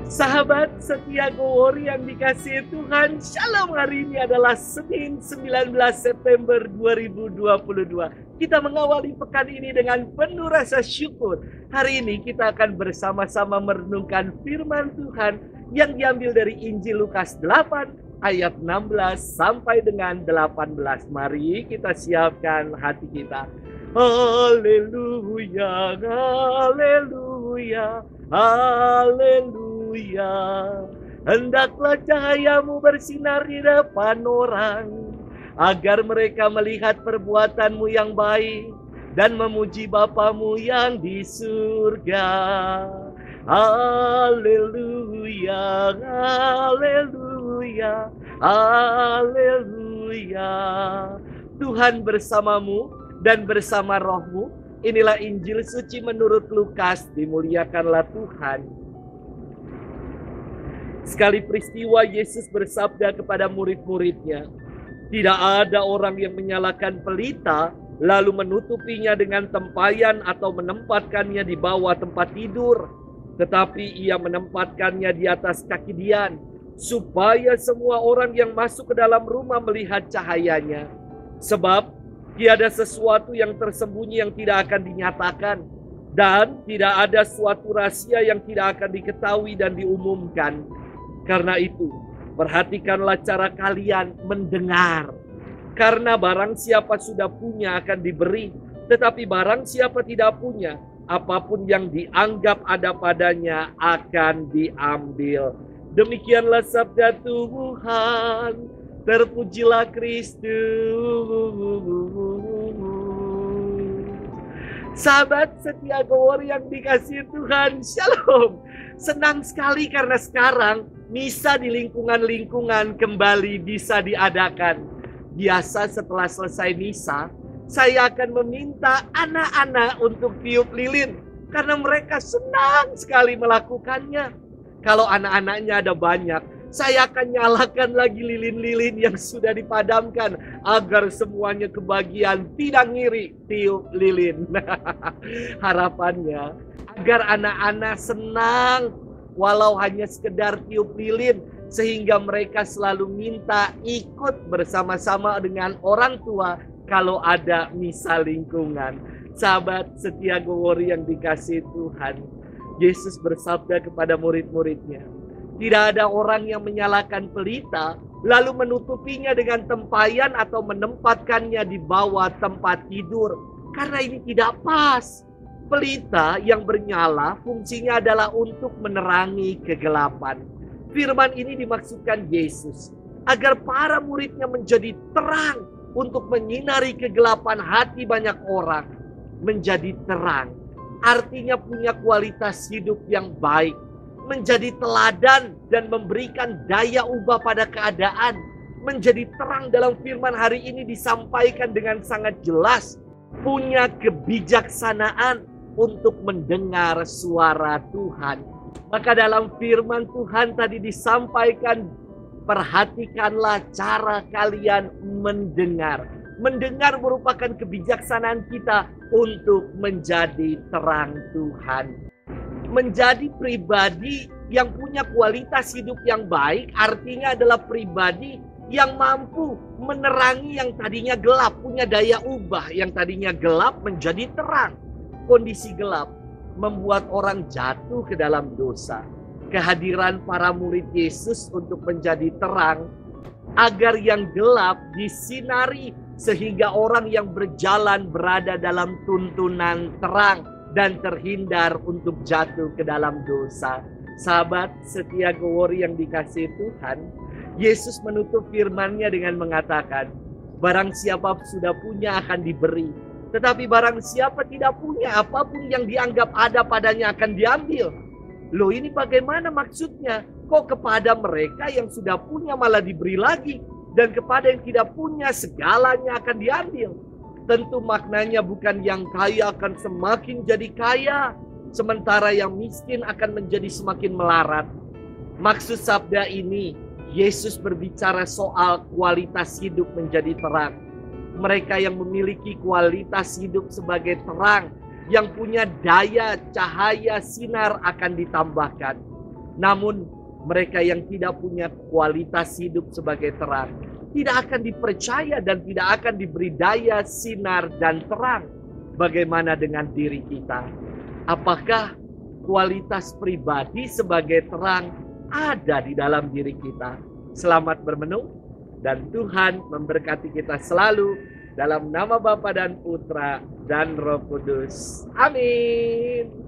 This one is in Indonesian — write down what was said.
Sahabat setia Gowori yang dikasihi Tuhan, Shalom. Hari ini adalah Senin 19 September 2022. Kita mengawali pekan ini dengan penuh rasa syukur. Hari ini kita akan bersama-sama merenungkan firman Tuhan yang diambil dari Injil Lukas 8 ayat 16 sampai dengan 18. Mari kita siapkan hati kita. Haleluya, haleluya, haleluya. Hendaklah cahayamu bersinar di depan orang, agar mereka melihat perbuatanmu yang baik dan memuji Bapamu yang di surga. Haleluya, haleluya, haleluya. Tuhan bersamamu dan bersama rohmu. Inilah Injil suci menurut Lukas. Dimuliakanlah Tuhan. Sekali peristiwa Yesus bersabda kepada murid-muridnya, tidak ada orang yang menyalakan pelita lalu menutupinya dengan tempayan atau menempatkannya di bawah tempat tidur, tetapi ia menempatkannya di atas kaki dian, supaya semua orang yang masuk ke dalam rumah melihat cahayanya. Sebab tiada sesuatu yang tersembunyi yang tidak akan dinyatakan, dan tidak ada suatu rahasia yang tidak akan diketahui dan diumumkan. Karena itu, perhatikanlah cara kalian mendengar. Karena barang siapa sudah punya akan diberi, tetapi barang siapa tidak punya, apapun yang dianggap ada padanya akan diambil. Demikianlah sabda Tuhan. Terpujilah Kristus. Sahabat setia Gowori yang dikasihi Tuhan, Shalom. Senang sekali karena sekarang misa di lingkungan-lingkungan kembali bisa diadakan. Biasa setelah selesai misa, saya akan meminta anak-anak untuk tiup lilin karena mereka senang sekali melakukannya. Kalau anak-anaknya ada banyak, saya akan nyalakan lagi lilin-lilin yang sudah dipadamkan agar semuanya kebagian, tidak ngiri tiup lilin. Harapannya agar anak-anak senang walau hanya sekedar tiup lilin, sehingga mereka selalu minta ikut bersama-sama dengan orang tua kalau ada misa lingkungan. Sahabat setia Gowori yang dikasihi Tuhan, Yesus bersabda kepada murid-muridnya, tidak ada orang yang menyalakan pelita lalu menutupinya dengan tempayan atau menempatkannya di bawah tempat tidur, karena ini tidak pas. Pelita yang bernyala fungsinya adalah untuk menerangi kegelapan. Firman ini dimaksudkan Yesus agar para muridnya menjadi terang untuk menyinari kegelapan hati banyak orang. Menjadi terang artinya punya kualitas hidup yang baik, menjadi teladan dan memberikan daya ubah pada keadaan. Menjadi terang dalam firman hari ini disampaikan dengan sangat jelas, punya kebijaksanaan untuk mendengar suara Tuhan. Maka dalam firman Tuhan tadi disampaikan, perhatikanlah cara kalian mendengar. Mendengar merupakan kebijaksanaan kita untuk menjadi terang Tuhan. Menjadi pribadi yang punya kualitas hidup yang baik artinya adalah pribadi yang mampu menerangi yang tadinya gelap, punya daya ubah yang tadinya gelap menjadi terang. Kondisi gelap membuat orang jatuh ke dalam dosa. Kehadiran para murid Yesus untuk menjadi terang agar yang gelap disinari, sehingga orang yang berjalan berada dalam tuntunan terang dan terhindar untuk jatuh ke dalam dosa. Sahabat setia Gowori yang dikasihi Tuhan, Yesus menutup firman-Nya dengan mengatakan, barang siapa sudah punya akan diberi, tetapi barang siapa tidak punya, apapun yang dianggap ada padanya akan diambil. Loh, ini bagaimana maksudnya? Kok kepada mereka yang sudah punya malah diberi lagi, dan kepada yang tidak punya segalanya akan diambil? Tentu maknanya bukan yang kaya akan semakin jadi kaya, sementara yang miskin akan menjadi semakin melarat. Maksud sabda ini, Yesus berbicara soal kualitas hidup menjadi terang. Mereka yang memiliki kualitas hidup sebagai terang, yang punya daya cahaya sinar akan ditambahkan. Namun mereka yang tidak punya kualitas hidup sebagai terang tidak akan dipercaya dan tidak akan diberi daya sinar dan terang. Bagaimana dengan diri kita? Apakah kualitas pribadi sebagai terang ada di dalam diri kita? Selamat bermenung dan Tuhan memberkati kita selalu dalam nama Bapa dan Putra dan Roh Kudus. Amin.